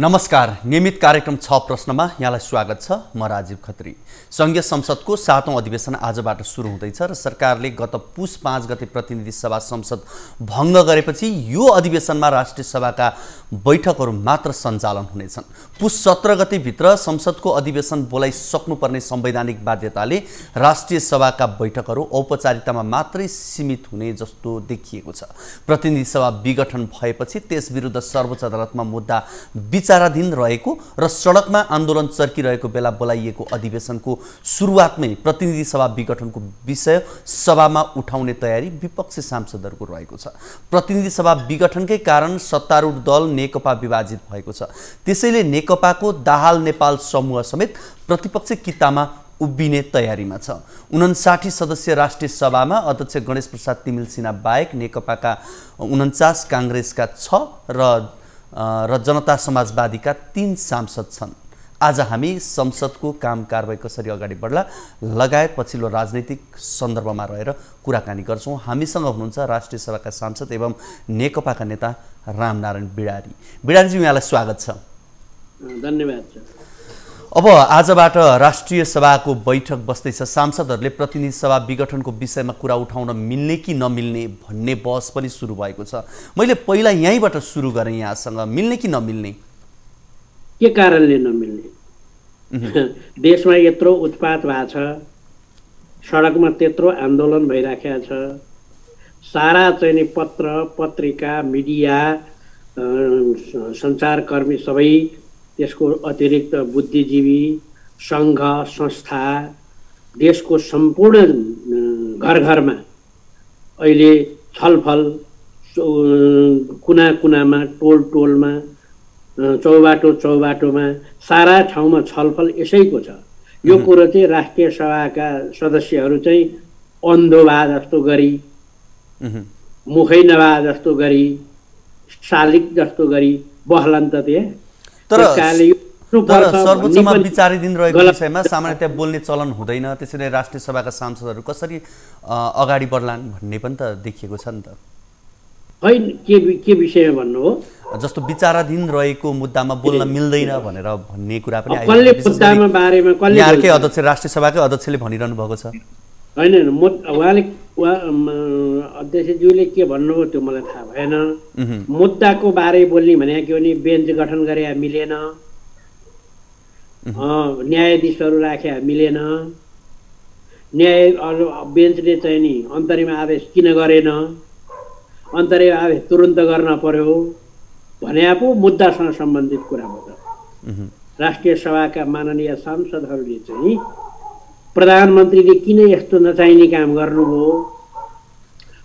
नमस्कार। नियमित कार्यक्रम 6 प्रश्नमा यहाँलाई स्वागत छ। म राजीव खत्री। संघीय संसदको 7औं अधिवेशन आजबाट सुरु हुँदैछ र सरकारले गत पुस 5 गते प्रतिनिधि सभा संसद भङ्ग गरेपछि यो अधिवेशनमा राष्ट्रिय सभाका बैठकहरू मात्र सञ्चालन हुनेछन्। पुस 17 गते भित्र संसदको अधिवेशन बोलाइसक्नुपर्ने संवैधानिक बाध्यताले राष्ट्रिय सभाका बैठकहरू औपचारिकतामा मात्रै सीमित हुने जस्तो देखिएको छ। प्रतिनिधि सभा विघटन भएपछि त्यसविरुद्ध सर्वोच्च अदालतमा मुद्दा विचाराधीन रहेको र सडकमा आन्दोलन चर्किरहेको बेला बोलाइएको अधिवेशनको सुरुवातमै प्रतिनिधि सभा विघटनको विषय सभामा उठाउने तयारी विपक्षी सांसदहरूको रहेको छ। प्रतिनिधि सभा विघटनकै कारण सत्तारूढ दल नेकपा विभाजित भएको छ। त्यसैले नेकपाको दाहाल नेपाल समूह समेत प्रतिपक्षी कितामा उभिने तयारीमा छ। 59 सदस्यीय राष्ट्रिय सभामा अध्यक्ष गणेश प्रसाद तिमिल सिन्हा बाहेक नेकपाका 49, काङ्ग्रेसका 6 र जनता समाजवादीका 3 सांसद छन्। आज हामी संसदको काम कारबाही कसरी अगाडि बढ्ला लगायत पछिल्लो राजनैतिक सन्दर्भमा रहेर कुराकानी गर्छौँ। हामीसँग हुनुहुन्छ राष्ट्रिय सभाका सांसद एवं नेकपाका नेता रामनारायण बिडारी। बिडारीजी, यहाँलाई स्वागत छ। धन्यवाद। अब आजबाट राष्ट्रिय सभाको बैठक बस्दैछ। सांसदहरूले प्रतिनिधि सभा विघटनको विषयमा कुरा उठाउन मिल्ने कि नमिल्ने भन्ने बहस पनि सुरु भएको छ। मैले पहिला यहीँबाट सुरु गरेँ यहाँसँग, मिल्ने कि नमिल्ने? के कारणले नमिल्ने? देशमा यत्रो उत्पात भएको छ, सडकमा त्यत्रो आन्दोलन भइराखेको छ, सारा चाहिँ पत्र पत्रिका मिडिया सञ्चारकर्मी सबै, त्यसको अतिरिक्त बुद्धिजीवी सङ्घ संस्था, देशको सम्पूर्ण घर घरमा अहिले छलफल, कुना कुनामा, टोल टोलमा, चौबाटोमा, सारा ठाउँमा छलफल यसैको छ। यो कुरो चाहिँ राष्ट्रिय सभाका सदस्यहरू चाहिँ अन्धो भए जस्तो गरी, मुखै नभए जस्तो गरी, शालिक जस्तो गरी बहलन त थिए। तर सर्वोच्चमा विचाराधीन रहेको विषयमा सामान्यतया बोल्ने चलन हुँदैन। त्यसैले राष्ट्रिय सभाका सांसदहरू कसरी अगाडि बढ्लान् भन्ने पनि त देखिएको छ नि त। होइन, के विषयमा भन्नु हो? जस्तो विचाराधीन रहेको मुद्दामा बोल्न मिल्दैन भनेर भन्ने कुरा पनि यहाँकै अध्यक्ष राष्ट्रिय सभाकै अध्यक्षले भनिरहनु भएको छ। होइन, उहाँले अध्यक्षज्यूले के भन्नुभयो त्यो मलाई थाहा भएन। मुद्दाको बारे बोल्ने भने के भने बेन्च गठन गरे मिलेन, न्यायाधीशहरू राखे मिलेन, बेन्चले चाहिँ नि अन्तरिम आदेश किन गरेन, अन्तरिम आदेश तुरुन्त गर्न पर्यो भने पो मुद्दासँग सम्बन्धित कुरा हो त। राष्ट्रिय सभाका माननीय सांसदहरूले चाहिँ प्रधानमन्त्रीले किन यस्तो नचाहिने काम गर्नुभयो,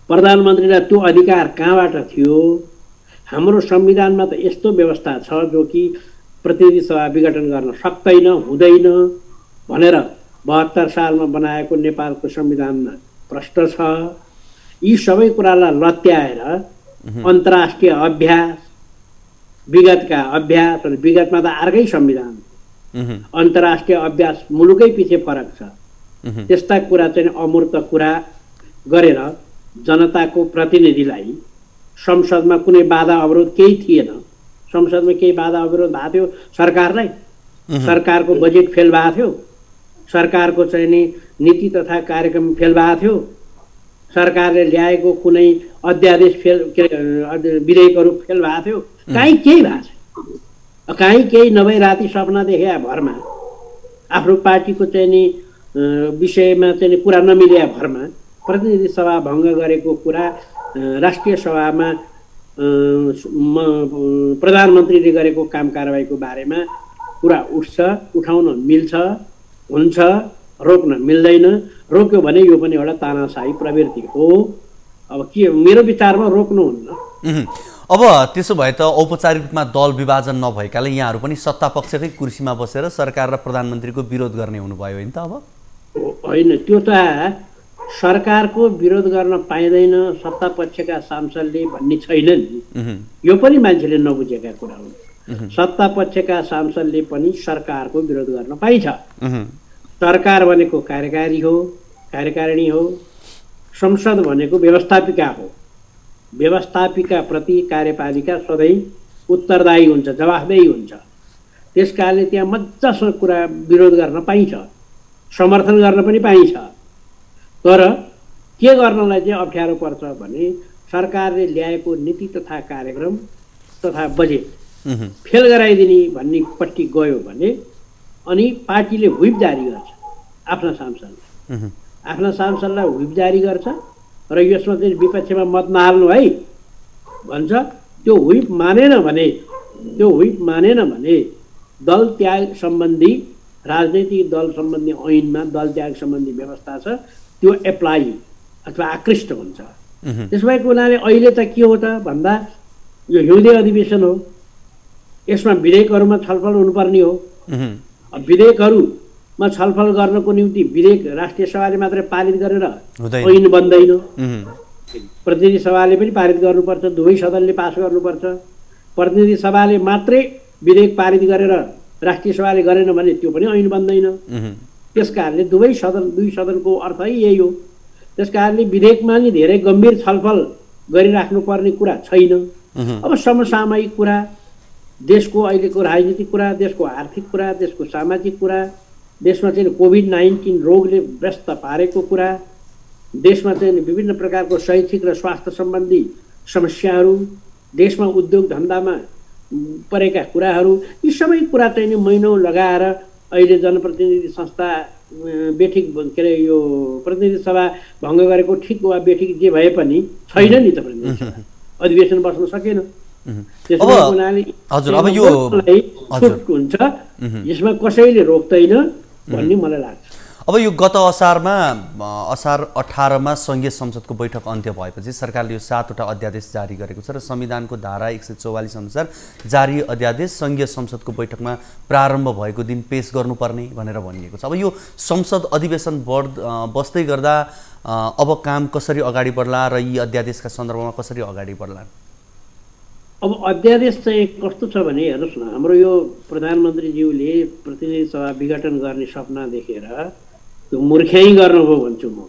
प्रधानमन्त्रीलाई त्यो अधिकार कहाँबाट थियो, हाम्रो संविधानमा त यस्तो व्यवस्था छ जो कि प्रतिनिधि सभा विघटन गर्न सक्दैन, हुँदैन भनेर 72 सालमा बनाएको नेपालको संविधानमा प्रश्न छ। यी सबै कुरालाई लत्याएर अन्तर्राष्ट्रिय अभ्यास, विगतका अभ्यास, विगतमा त अर्कै संविधान, अन्तर्राष्ट्रिय अभ्यास मुलुकै पछि फरक छ। त्यस्ता कुरा चाहिँ अमूर्त कुरा गरेर जनताको प्रतिनिधिलाई संसदमा कुनै बाधा अवरोध केही थिएन। संसदमा केही बाधा अवरोध भएको थियो सरकारलाई, सरकारको बजेट फेल भएको थियो, सरकारको चाहिँ नि नीति तथा कार्यक्रम फेल भएको थियो, सरकारले ल्याएको कुनै अध्यादेश फेल, विधेयकहरू फेल भएको थियो, काहीँ केही भएको छैन। काहीँ केही नभई राति सपना देखे भरमा, आफ्नो पार्टीको चाहिँ नि विषयमा चाहिँ कुरा नमिले भरमा प्रतिनिधि सभा भङ्ग गरेको कुरा राष्ट्रिय सभामा प्रधानमन्त्रीले गरेको काम कारबाहीको बारेमा कुरा उठ्छ, उठाउन मिल्छ, हुन्छ, रोक्न मिल्दैन। रोक्यो भने यो पनि एउटा तानाशाही प्रवृत्ति हो। अब के मेरो विचारमा रोक्नुहुन्न। अब त्यसो भए त औपचारिक रूपमा दल विभाजन नभएकाले यहाँहरू पनि सत्ता पक्षकै कुर्सीमा बसेर सरकार र प्रधानमन्त्रीको विरोध गर्ने हुनुभयो होइन त? अब होइन, त्यो त सरकारको विरोध गर्न पाइँदैन सत्ता पक्षका सांसदले भन्ने छैन नि। यो पनि मान्छेले नबुझेका कुरा हुन्। सत्ता पक्षका सांसदले पनि सरकारको विरोध गर्न पाइन्छ। सरकार भनेको कार्यकारी हो, कार्यकारिणी हो, संसद भनेको व्यवस्थापिका हो। व्यवस्थापिका प्रति कार्यपालिका सधैँ उत्तरदायी हुन्छ, जवाफदेही हुन्छ। त्यस कारणले त्यहाँ मजासँग कुरा विरोध गर्न पाइन्छ, समर्थन गर्न पनि पाइन्छ। तर के गर्नलाई चाहिँ अप्ठ्यारो पर्छ भने सरकारले ल्याएको नीति तथा कार्यक्रम तथा बजेट फेल गराइदिने भन्ने पट्टि गयो भने अनि पार्टीले व्हिप जारी गर्छ आफ्ना सांसदलाई, आफ्ना सांसदलाई व्हिप जारी गर्छ र यसमा चाहिँ विपक्षमा मत नहाल्नु है भन्छ। त्यो व्हिप मानेन भने दल त्याग सम्बन्धी राजनैतिक दल सम्बन्धी ऐनमा दल त्याग सम्बन्धी व्यवस्था छ, त्यो एप्लाई अथवा आकृष्ट हुन्छ। त्यसो भएको हुनाले अहिले त के हो त भन्दा यो हिउँदे अधिवेशन हो, यसमा विधेयकहरूमा छलफल हुनुपर्ने हो। विधेयकहरूमा छलफल गर्नको निम्ति विधेयक राष्ट्रिय सभाले मात्रै पारित गरेर ऐन बन्दैन, प्रतिनिधि सभाले पनि पारित गर्नुपर्छ, दुवै सदनले पास गर्नुपर्छ। प्रतिनिधि सभाले मात्रै विधेयक पारित गरेर राष्ट्रिय सभाले गरेन भने त्यो पनि ऐन बन्दैन। त्यस कारणले दुई सदनको अर्थ यही हो। त्यस कारणले विधेयकमा नि धेरै गम्भीर छलफल गरिराख्नुपर्ने कुरा छैन। अब समसामयिक कुरा, देशको अहिलेको राजनीतिक कुरा, देशको आर्थिक कुरा, देशको सामाजिक कुरा, देशमा चाहिँ कोभिड-19 रोगले व्यस्त पारेको कुरा, देशमा चाहिँ विभिन्न प्रकारको शैक्षिक र स्वास्थ्य सम्बन्धी समस्याहरू, देशमा उद्योग धन्दामा परेका कुराहरू, यी सबै कुरा चाहिँ महिनौँ लगाएर अहिले जनप्रतिनिधि संस्था बेठिक के अरे यो प्रतिनिधि सभा भङ्ग गरेको ठिक वा बेठिक जे भए पनि छैन नि त प्रतिनिधि सभा, अधिवेशन बस्न सकेन। त्यसो हुनाले अब यो हुन्छ, यसमा कसैले रोक्दैन भन्ने मलाई लाग्छ। अब यो गत असारमा असार 18मा सङ्घीय संसदको बैठक अन्त्य भएपछि सरकारले यो 7वटा अध्यादेश जारी गरेको छ र संविधानको धारा 144 अनुसार जारी अध्यादेश सङ्घीय संसदको बैठकमा प्रारम्भ भएको दिन पेश गर्नुपर्ने भनेर भनिएको छ। अब यो संसद अधिवेशन बस्दै गर्दा अब काम कसरी अगाडि बढ्ला र यी अध्यादेशका सन्दर्भमा कसरी अगाडि बढ्ला? अब अध्यादेश चाहिँ कस्तो छ भने हेर्नुहोस् न, हाम्रो यो प्रधानमन्त्रीज्यूले प्रतिनिधि सभा विघटन गर्ने सपना देखेर त्यो मूर्ख्याइ गर्नुभयो भन्छु म।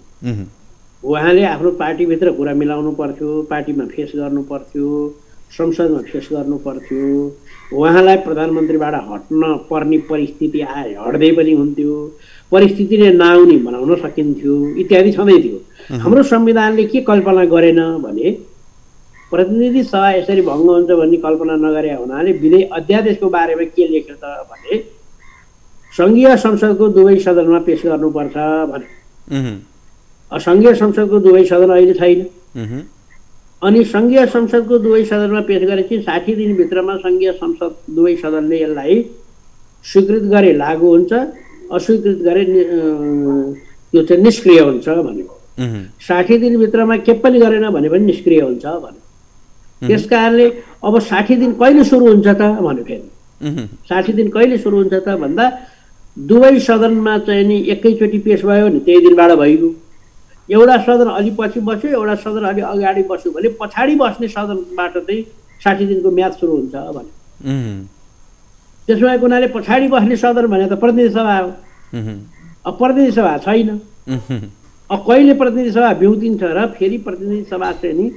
उहाँले आफ्नो पार्टीभित्र कुरा मिलाउनु पर्थ्यो, पार्टीमा फेस गर्नु पर्थ्यो, संसदमा फेस गर्नु पर्थ्यो। उहाँलाई प्रधानमन्त्रीबाट हट्न पर्ने परिस्थिति आए हट्दै पनि हुन्थ्यो, परिस्थितिले नआउने बनाउन सकिन्थ्यो, इत्यादि छँदै थियो। हाम्रो संविधानले के कल्पना गरेन भने प्रतिनिधि सभा यसरी भङ्ग हुन्छ भन्ने कल्पना नगरे हुनाले विधेयक अध्यादेशको बारेमा के लेख्यो त भने सङ्घीय संसदको दुवै सदनमा पेश गर्नुपर्छ भने। सङ्घीय संसदको दुवै सदन अहिले छैन, अनि सङ्घीय संसदको दुवै सदनमा पेश गरेपछि 60 दिनभित्रमा सङ्घीय संसद दुवै सदनले यसलाई स्वीकृत गरे लागू हुन्छ, अस्वीकृत गरे त्यो चाहिँ निष्क्रिय हुन्छ भनेको। 60 दिनभित्रमा के पनि गरेन भने पनि निष्क्रिय हुन्छ भने। त्यस कारणले अब 60 दिन कहिले सुरु हुन्छ त भन्यो। फेरि 60 दिन कहिले सुरु हुन्छ त भन्दा दुवै सदनमा चाहिँ नि एकैचोटि पेश भयो नि त्यही दिनबाट भइगयो। एउटा सदन अलि पछि बस्यो, एउटा सदन अलि अगाडि बस्यो भने पछाडि बस्ने सदनबाट चाहिँ 60 दिनको म्याद सुरु हुन्छ भन्यो। त्यसो भएको हुनाले पछाडि बस्ने सदन भने त प्रतिनिधि सभा हो। अब प्रतिनिधि सभा छैन, अब कहिले प्रतिनिधि सभा बिउतिन्छ र फेरि प्रतिनिधि सभा चाहिँ नि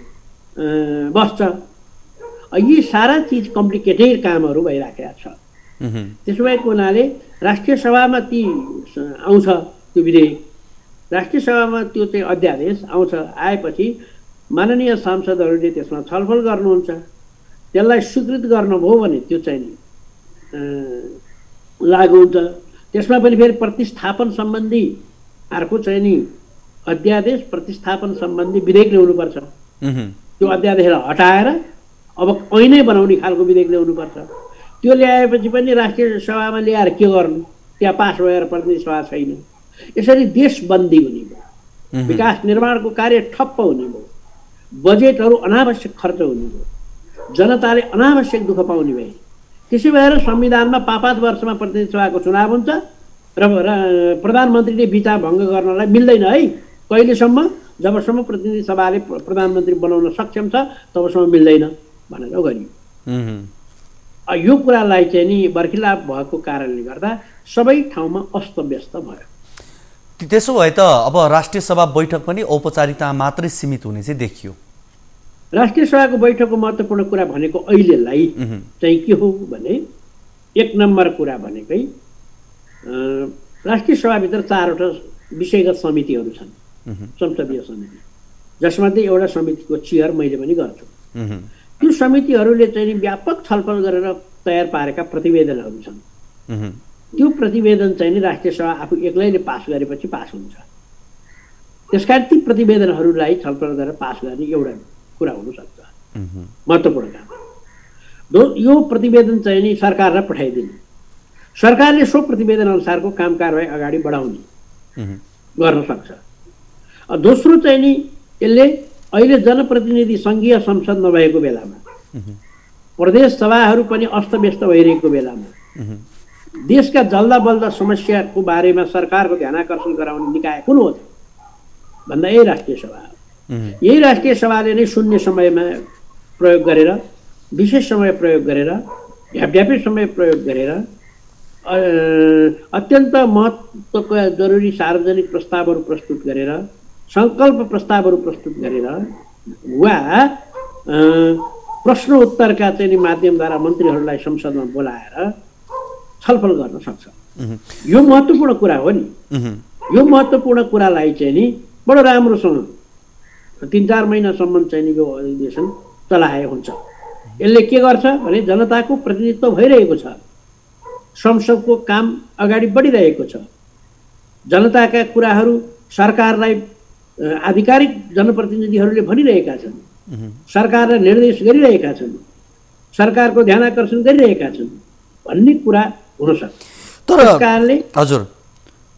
बस्छ। यी सारा चिज कम्प्लिकेटेड कामहरू भइराखेका छ। त्यसो भएको हुनाले राष्ट्रिय सभामा ती आउँछ त्यो विधेयक, राष्ट्रिय सभामा त्यो चाहिँ अध्यादेश आउँछ। आएपछि माननीय सांसदहरूले त्यसमा छलफल गर्नुहुन्छ, त्यसलाई स्वीकृत गर्नुभयो भने त्यो चाहिँ नि लागू हुन्छ। त्यसमा पनि फेरि प्रतिस्थापन सम्बन्धी अर्को चाहिँ नि अध्यादेश प्रतिस्थापन सम्बन्धी विधेयक ल्याउनुपर्छ। त्यो अध्यादेशलाई हटाएर अब ऐनै बनाउने खालको विधेयक ल्याउनुपर्छ। त्यो ल्याएपछि पनि राष्ट्रिय सभामा ल्याएर के गर्नु, त्यहाँ पास भएर प्रतिनिधि सभा छैन। यसरी देशबन्दी हुने भयो, विकास निर्माणको कार्य ठप्प हुने भयो, बजेटहरू अनावश्यक खर्च हुने भयो, जनताले अनावश्यक दुःख पाउने भए। त्यसै भएर संविधानमा 5-5 वर्षमा प्रतिनिधि सभाको चुनाव हुन्छ र प्रधानमन्त्रीले विचार भङ्ग गर्नलाई मिल्दैन है। कहिलेसम्म? जबसम्म प्रतिनिधि सभाले प्रधानमन्त्री बनाउन सक्षम छ तबसम्म मिल्दैन भनेर गरियो। यो कुरालाई चाहिँ नि बर्खिलाप भएको कारणले गर्दा सबै ठाउँमा अस्तव्यस्त भयो। त्यसो भए त अब राष्ट्रिय सभा बैठक पनि औपचारिकता मात्रै सीमित हुने चाहिँ देखियो। राष्ट्रिय सभाको बैठकको महत्त्वपूर्ण कुरा भनेको अहिलेलाई चाहिँ के हो भने एक नम्बर कुरा भनेकै राष्ट्रिय सभाभित्र 4वटा विषयगत समितिहरू छन्, संसदीय समिति, जसमध्ये एउटा समितिको चेयर मैले पनि गर्छु। त्यो समितिहरूले चाहिँ व्यापक छलफल गरेर तयार पारेका प्रतिवेदनहरू छन्। त्यो प्रतिवेदन चाहिँ राष्ट्रिय सभा आफू एक्लैले पास गरेपछि पास हुन्छ। त्यसकारण ती प्रतिवेदनहरूलाई छलफल गरेर पास गर्ने एउटा कुरा हुनसक्छ, महत्त्वपूर्ण काम। यो प्रतिवेदन चाहिँ नि सरकारलाई पठाइदिने, सरकारले सो प्रतिवेदन अनुसारको काम कारबाही अगाडि बढाउने गर्न सक्छ। दोस्रो चाहिँ नि यसले अहिले जनप्रतिनिधि सङ्घीय संसद नभएको बेलामा, प्रदेश सभाहरू पनि अस्तव्यस्त भइरहेको बेलामा देशका जल्दा बल्दा समस्याको बारेमा सरकारको ध्यानाकर्षण गराउने निकाय कुन हो भन्दा यही राष्ट्रिय सभा हो। यही राष्ट्रिय सभाले नै शून्य समयमा प्रयोग गरेर, विशेष समय प्रयोग गरेर, ढ्यापढ्यापै समय प्रयोग गरेर अत्यन्त महत्त्वका जरुरी सार्वजनिक प्रस्तावहरू प्रस्तुत गरेर, सङ्कल्प प्रस्तावहरू प्रस्तुत गरेर वा प्रश्न उत्तरका चाहिँ माध्यमद्वारा मन्त्रीहरूलाई संसदमा बोलाएर छलफल गर्न सक्छ। यो महत्त्वपूर्ण कुरा हो नि। यो महत्त्वपूर्ण कुरालाई चाहिँ नि बडो राम्रोसँग 3-4 महिनासम्म चाहिँ नि यो अधिवेशन चलाए हुन्छ। यसले के गर्छ भने जनताको प्रतिनिधित्व भइरहेको छ, संसदको काम अगाडि बढिरहेको छ, जनताका कुराहरू सरकारलाई आधिकारिक जनप्रतिनिधिहरूले भनिरहेका छन्, सरकारलाई निर्देश गरिरहेका छन्, सरकारको ध्यानाकर्षण गरिरहेका छन् भन्ने कुरा हुनसक्छ। हजुर,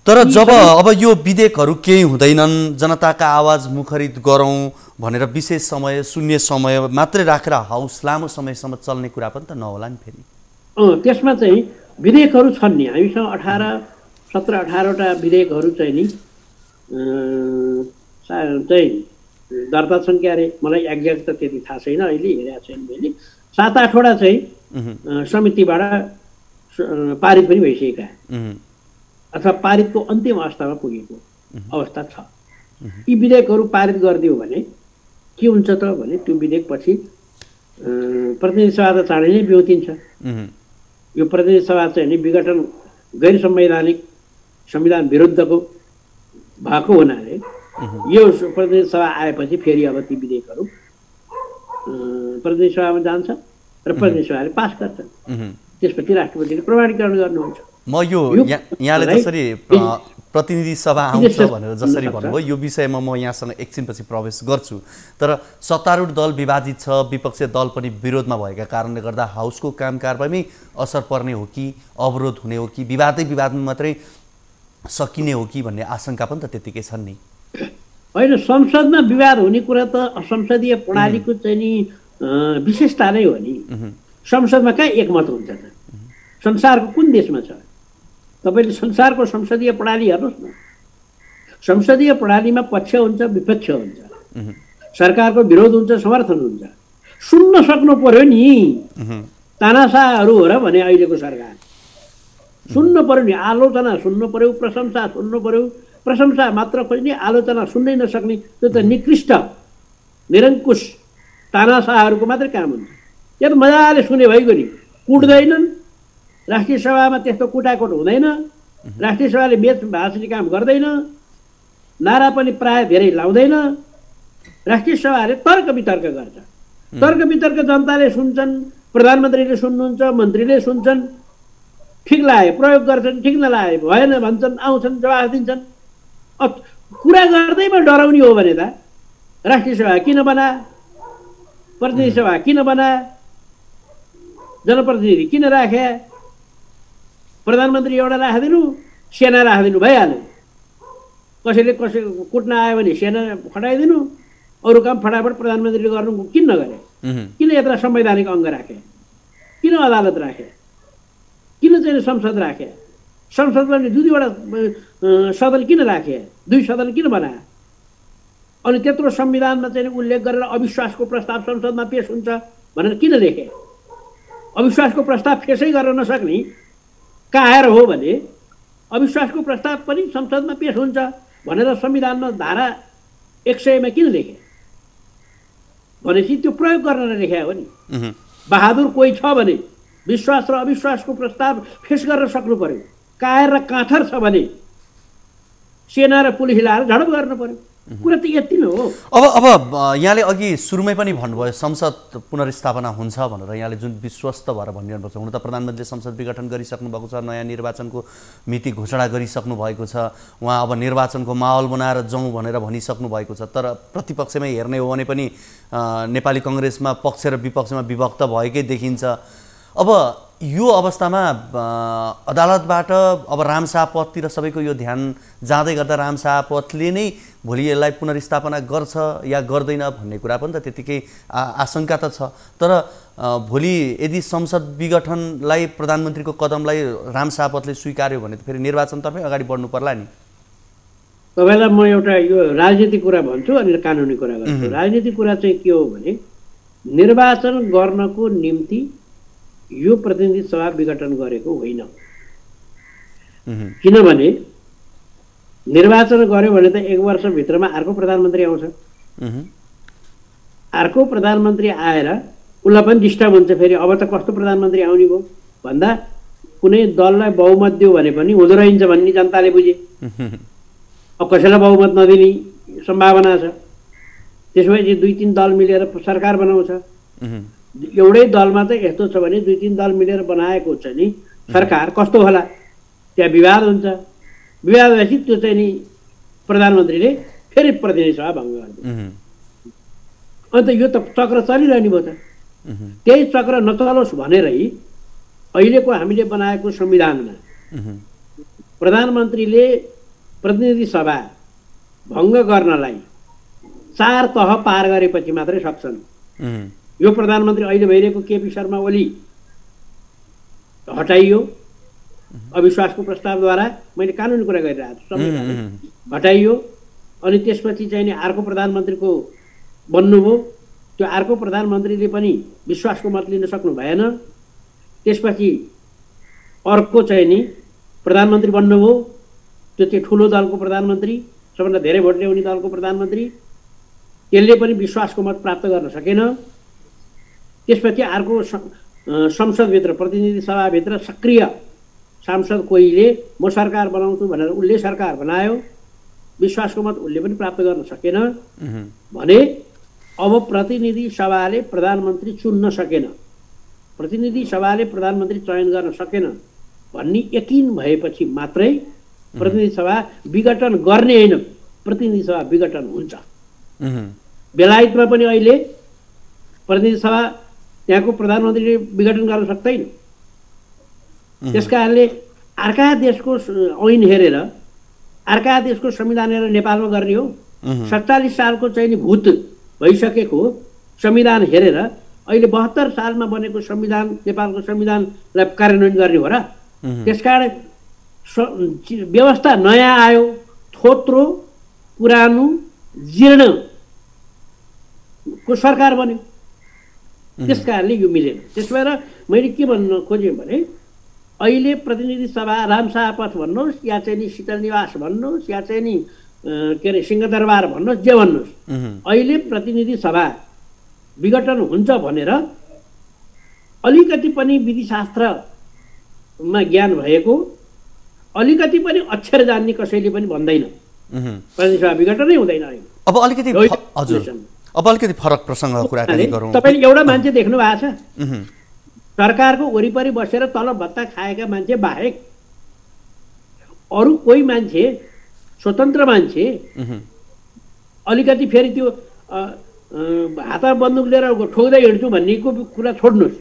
तर जब अब यो विधेयकहरू केही हुँदैनन्, जनताका आवाज मुखरित गरौँ भनेर विशेष समय, शून्य समय मात्रै राखेर हाउस लामो समयसम्म चल्ने कुरा पनि त नहोला नि फेरि। त्यसमा चाहिँ विधेयकहरू छन् नि, हामीसँग 17-18वटा विधेयकहरू चाहिँ नि दर्ता छन् क्या अरे, मलाई एक्ज्याक्ट त त्यति थाहा छैन, अहिले हेरेको छैन मैले। 7-8वटा चाहिँ समितिबाट पारित पनि भइसकेका अथवा पारितको अन्तिम अवस्थामा पुगेको अवस्था छ। यी विधेयकहरू पारित गरिदियो भने के हुन्छ त भने त्यो विधेयक पछि प्रतिनिधि सभा त चाँडै नै बिउतिन्छ। यो प्रतिनिधि सभा चाहिँ नि विघटन गैर संवैधानिक, संविधान विरुद्धको भएको हुनाले यो प्रतिनिधि सभा आएपछि फेरि अब ती विधेयकहरू प्रतिनिधि सभामा जान्छ र प्रतिनिधि सभाले पास गर्छ। त्यसपछि राष्ट्रपतिले प्रमाणीकरण गर्नुहुन्छ। म यो यहाँले जसरी प्रतिनिधि सभा आउँछ भनेर जसरी भन्नुभयो, यो विषयमा म यहाँसँग एकछिनपछि प्रवेश गर्छु। तर सत्तारूढ दल विभाजित छ, विपक्षी दल पनि विरोधमा भएका कारणले गर्दा हाउसको काम कारबाहीमै असर पर्ने हो कि अवरोध हुने हो कि विवादमा मात्रै सकिने हो कि भन्ने आशंका पनि त त्यतिकै छन् नि। होइन, संसदमा विवाद हुने कुरा त संसदीय प्रणालीको चाहिँ नि विशेषता नै हो नि। संसदमा कहाँ एकमत हुन्छ त? संसारको कुन देशमा छ? तपाईँले संसारको संसदीय प्रणाली हेर्नुहोस् न। संसदीय प्रणालीमा पक्ष हुन्छ, विपक्ष हुन्छ, सरकारको विरोध हुन्छ, समर्थन हुन्छ। सुन्न सक्नु पर्यो नि। तानाशाहहरू हो र भने अहिलेको सरकार सुन्नु पर्यो नि, आलोचना सुन्नु पर्यो, प्रशंसा सुन्नु पर्यो। प्रशंसा मात्र खोज्ने, आलोचना सुन्नै नसक्ने त्यो त निकृष्ट निरङ्कुश तानाशाहहरूको मात्रै काम हुन्छ। त्यो त मजाले सुने भइगयो नि, कुट्दैनन्। राष्ट्रिय सभामा त्यस्तो कुटाकुट हुँदैन, राष्ट्रिय सभाले भाषणी काम गर्दैन, नारा पनि प्राय धेरै लाउँदैन। राष्ट्रिय सभाले तर्क वितर्क गर्छ। तर्क वितर्क जनताले सुन्छन्, प्रधानमन्त्रीले सुन्नुहुन्छ, मन्त्रीले सुन्छन्, ठिक लाग्यो प्रयोग गर्छन्, ठिक नलागे भएन भन्छन्, आउँछन्, जवाफ दिन्छन्। कुरा गर्दैमा डराउने हो भने त राष्ट्रिय सभा किन बना, प्रतिनिधि सभा किन बना, जनप्रतिनिधि किन राखे, प्रधानमन्त्री एउटा राखिदिनु, सेना राखिदिनु भइहाल्यो। कसैले कुट्न आयो भने सेना खटाइदिनु, अरू काम फटाफट प्रधानमन्त्रीले गर्नु किन नगरे? किन यत्र संवैधानिक अङ्ग राखे? किन अदालत राखे? किन चाहिँ संसद राखे? संसदले दुईवटा सदन किन राखे? 2 सदन किन बनाए? अनि त्यत्रो संविधानमा चाहिँ उल्लेख गरेर अविश्वासको प्रस्ताव संसदमा पेश हुन्छ भनेर किन लेखे? अविश्वासको प्रस्ताव पेशै गर्न नसक्ने काहेर हो भने अविश्वासको प्रस्ताव पनि संसदमा पेश हुन्छ भनेर संविधानमा धारा 100 किन लेखे? भनेपछि त्यो प्रयोग गर्न लेखे हो नि। बहादुर कोही छ भने विश्वास र अविश्वासको प्रस्ताव फेस गर्न सक्नु पर्यो। कायर र काँथर छ भने सेना र पुलिस ल्याएर झडप गर्नु पर्यो। कुरा त यति नै हो। अब यहाँले अघि सुरुमै पनि भन्नुभयो संसद पुनर्स्थापना हुन्छ भनेर, यहाँले जुन विश्वस्त भएर भनिरहनुपर्छ। हुन त प्रधानमन्त्रीले संसद विघटन गरिसक्नु भएको छ, नयाँ निर्वाचनको मिति घोषणा गरिसक्नु भएको छ, उहाँ अब निर्वाचनको माहौल बनाएर जाउँ भनेर भनिसक्नु भएको छ। तर प्रतिपक्षमै हेर्ने हो भने पनि नेपाली कङ्ग्रेसमा पक्ष र विपक्षमा विभक्त भएकै देखिन्छ। अब यो अवस्थामा अदालतबाट अब रामशाहपथतिर सबैको यो ध्यान जाँदै गर्दा रामशाहपथले नै भोलि यसलाई पुनर्स्थापना गर्छ या गर्दैन भन्ने कुरा पनि त त्यतिकै आशंका त छ। तर भोलि यदि संसद विघटनलाई प्रधानमन्त्रीको कदमलाई रामशाहपथले स्वीकार्यो भने त फेरि निर्वाचनतर्फै अगाडि बढ्नु पर्ला नि। तपाईँलाई म एउटा यो राजनीतिक कुरा भन्छु अनि कानुनी कुरा गर्छु। राजनीतिक कुरा चाहिँ के हो भने निर्वाचन गर्नको निम्ति यो प्रतिनिधि सभा विघटन गरेको होइन। किनभने निर्वाचन गर्यो भने त 1 वर्षभित्रमा अर्को प्रधानमन्त्री आउँछ। अर्को प्रधानमन्त्री आएर उसलाई पनि डिस्टर्ब हुन्छ। फेरि अब त कस्तो प्रधानमन्त्री आउने भयो भन्दा कुनै दललाई बहुमत दियो भने पनि हुँदो रहन्छ भन्ने जनताले बुझे। अब कसैलाई बहुमत नदिने सम्भावना छ। त्यसपछि 2-3 दल मिलेर सरकार बनाउँछ। एउटै दलमा त यस्तो छ भने 2-3 दल मिलेर बनाएको छ नि सरकार, कस्तो होला? त्यहाँ विवाद हुन्छ। विवाद भएपछि त्यो चाहिँ नि प्रधानमन्त्रीले फेरि प्रतिनिधि सभा भङ्ग गर्छ। अन्त यो त चक्र चलिरहने भयो त। त्यही चक्र नचलोस् भनेरै अहिलेको हामीले बनाएको संविधानमा प्रधानमन्त्रीले प्रतिनिधि सभा भङ्ग गर्नलाई 4 तह पार गरेपछि मात्रै सक्छन्। यो प्रधानमन्त्री अहिले भइरहेको केपी शर्मा ओली हटाइयो अविश्वासको प्रस्तावद्वारा। मैले कानुनी कुरा गरिरहेको छु, हटाइयो। अनि त्यसपछि चाहिँ नि अर्को प्रधानमन्त्रीको बन्नुभयो। त्यो अर्को प्रधानमन्त्रीले पनि विश्वासको मत लिन सक्नु भएन। त्यसपछि अर्को चाहिँ नि प्रधानमन्त्री बन्नुभयो। त्यो चाहिँ ठुलो दलको प्रधानमन्त्री, सबभन्दा धेरै भोट ल्याउने दलको प्रधानमन्त्री, त्यसले पनि विश्वासको मत प्राप्त गर्न सकेन। त्यसपछि अर्को संसदभित्र प्रतिनिधि सभाभित्र सक्रिय सांसद कोहीले म सरकार बनाउँछु भनेर उसले सरकार बनायो। विश्वासको मत उसले पनि प्राप्त गर्न सकेन भने अब प्रतिनिधि सभाले प्रधानमन्त्री चुन्न सकेन, प्रतिनिधि सभाले प्रधानमन्त्री चयन गर्न सकेन भन्ने यकिन भएपछि मात्रै प्रतिनिधि सभा विघटन गर्ने होइन, प्रतिनिधि सभा विघटन हुन्छ। बेलायतमा पनि अहिले प्रतिनिधि सभा त्यहाँको प्रधानमन्त्रीले विघटन गर्न सक्दैन। त्यस कारणले अर्का देशको ऐन हेरेर, अर्का देशको संविधान हेरेर नेपालमा गर्ने हो। 47 सालको चाहिँ नि भूत भइसकेको संविधान हेरेर अहिले 72 सालमा बनेको संविधान, नेपालको संविधानलाई कार्यान्वयन गर्ने हो र? त्यसकारण व्यवस्था नयाँ आयो, थोत्रो पुरानो जीर्ण को सरकार बन्यो। त्यस कारणले यो मिलेन। त्यस भएर मैले के भन्न खोजेँ भने अहिले प्रतिनिधि सभा रामशाहपथ भन्नुहोस् या चाहिँ नि शीतल निवास भन्नुहोस् या चाहिँ नि के अरे सिंहदरबार भन्नुहोस्, जे भन्नुहोस्, अहिले प्रतिनिधि सभा विघटन हुन्छ भनेर अलिकति पनि विधिशास्त्रमा ज्ञान भएको, अलिकति पनि अक्षर जान्ने कसैले पनि भन्दैन प्रतिनिधि सभा विघटनै हुँदैन। अब अलिकति हजुर, अब अलिकति फरक प्रसङ्गको कुराकानी गरौँ। तपाईँले एउटा मान्छे देख्नु भएको छ सरकारको वरिपरि बसेर तलब भत्ता खाएका मान्छे बाहेक अरू कोही मान्छे, स्वतन्त्र मान्छे अलिकति फेरि त्यो हातमा बन्दुक लिएर ठोक्दै हिँड्छु भन्नेको कुरा छोड्नुहोस्।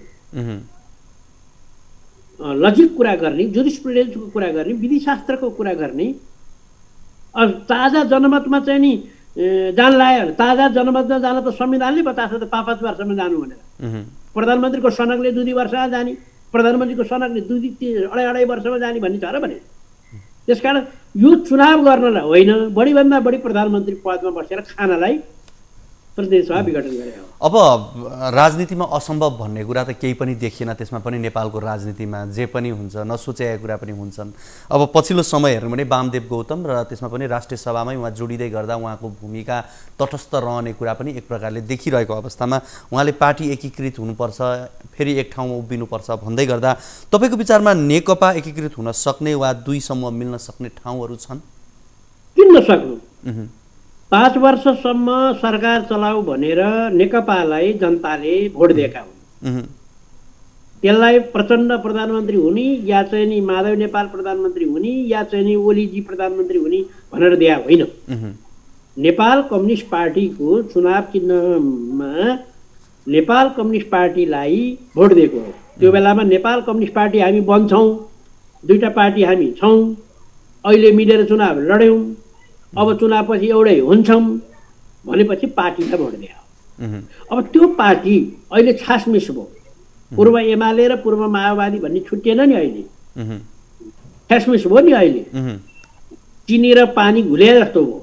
लजिक कुरा गर्ने, जुरिस्प्रुडेन्सको कुरा गर्ने, विधिशास्त्रको कुरा गर्ने। ताजा जनमतमा चाहिँ नि जान लाग्यो। ताजा जनमतमा जान त संविधानले बताएको छ त 5-5 वर्षमा जानु भनेर। प्रधानमन्त्रीको सनकले 2 वर्षमा जाने, प्रधानमन्त्रीको सनकले 2-2.5 वर्षमा जाने भन्ने छ र भने। त्यसकारण यो चुनाव गर्नलाई होइन, बढीभन्दा बढी प्रधानमन्त्री पदमा बसेर खानलाई प्रतिनिधि सभा विघटन गरे हो। अब राजनीतिमा असम्भव भन्ने कुरा त केही पनि देखिएन, त्यसमा पनि नेपालको राजनीतिमा जे पनि हुन्छ नसोचेका कुरा पनि हुन्छन्। अब पछिल्लो समय हेर्नु भने वामदेव गौतम र त्यसमा पनि राष्ट्रिय सभामै उहाँ जोडिँदै गर्दा उहाँको भूमिका तटस्थ रहने कुरा पनि एक प्रकारले देखिरहेको अवस्थामा उहाँले पार्टी एकीकृत हुनुपर्छ, फेरि एक ठाउँमा उभिनुपर्छ भन्दै गर्दा तपाईँको विचारमा नेकपा एकीकृत हुन सक्ने वा दुई समूह मिल्न सक्ने ठाउँहरू छन्? किन नसक्नु? 5 वर्षसम्म सरकार चलाऊ भनेर नेकपालाई जनताले भोट दिएका हुन्। त्यसलाई प्रचण्ड प्रधानमन्त्री हुने या चाहिँ नि माधव नेपाल प्रधानमन्त्री हुने या चाहिँ नि ओलीजी प्रधानमन्त्री हुने भनेर दिया होइन। नेपाल कम्युनिस्ट पार्टीको चुनाव चिन्हमा नेपाल कम्युनिस्ट पार्टीलाई भोट दिएको हो। त्यो बेलामा नेपाल कम्युनिस्ट पार्टी हामी बन्छौँ, 2टा पार्टी हामी छौँ, अहिले मिलेर चुनाव लड्यौँ, अब चुनावपछि एउटै हुन्छौँ भनेपछि पार्टीलाई भोट दियो। अब त्यो पार्टी अहिले छासमिस भयो। पूर्व एमाले र पूर्व माओवादी भन्ने छुट्टिएन नि, अहिले छासमिस भयो नि। अहिले चिनी र पानी घुले जस्तो भयो।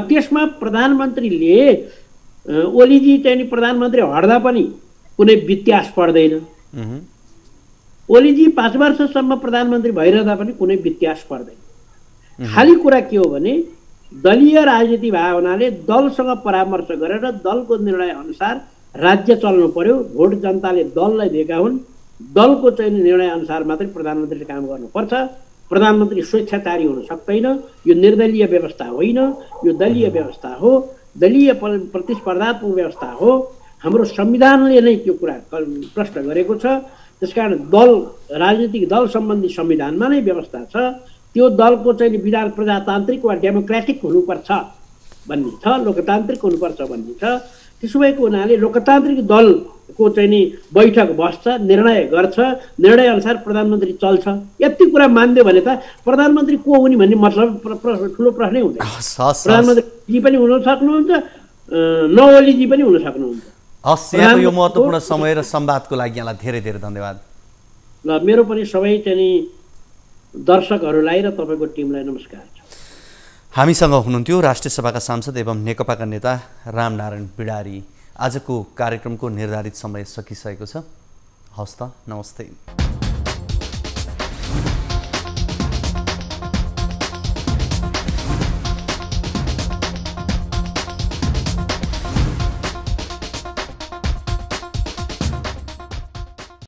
त्यसमा प्रधानमन्त्रीले ओलीजी चाहिँ नि प्रधानमन्त्री हट्दा पनि कुनै व्यत्यास पर्दैन। ओलीजी 5 वर्षसम्म प्रधानमन्त्री भइरहँदा पनि कुनै व्यत्यास पर्दैन। खाली कुरा के हो भने दलीय राजनीति भएको हुनाले दलसँग परामर्श गरेर दलको निर्णय अनुसार राज्य चल्नु पर्यो। भोट जनताले दललाई दिएका हुन्, दलको चाहिँ निर्णय अनुसार मात्रै प्रधानमन्त्रीले काम गर्नुपर्छ। प्रधानमन्त्री स्वेच्छाचारी हुन सक्दैन। यो निर्दलीय व्यवस्था होइन, यो दलीय व्यवस्था हो, दलीय प्रतिस्पर्धात्मक व्यवस्था हो। हाम्रो संविधानले नै त्यो कुरा प्रश्न गरेको छ। त्यसकारण दल राजनीतिक दल सम्बन्धी संविधानमा नै व्यवस्था छ। त्यो दलको चाहिँ विधान प्रजातान्त्रिक वा डेमोक्रेटिक हुनुपर्छ भन्ने छ, लोकतान्त्रिक हुनुपर्छ भन्ने छ। त्यसो भएको हुनाले लोकतान्त्रिक दलको चाहिँ नि बैठक बस्छ, निर्णय गर्छ, निर्णय अनुसार प्रधानमन्त्री चल्छ। यति कुरा मान्दियो भने त प्रधानमन्त्री को हुने भन्ने मतलब ठुलो प्रश्नै हुँदैन। प्रधानमन्त्री पनि हुन सक्नुहुन्छ, नओलीजी पनि हुन सक्नुहुन्छ। हस्, यहाँको यो महत्त्वपूर्ण समय र संवादको लागि यहाँलाई धेरै धेरै धन्यवाद। ल, मेरो पनि सबै चाहिँ नि दर्शकहरूलाई र तपाईँको टिमलाई नमस्कार छ। हामीसँग हुनुहुन्थ्यो राष्ट्रिय सभाका सांसद एवं नेकपाका नेता रामनारायण बिडारी। आजको कार्यक्रमको निर्धारित समय सकिसकेको छ। हवस् त, नमस्ते।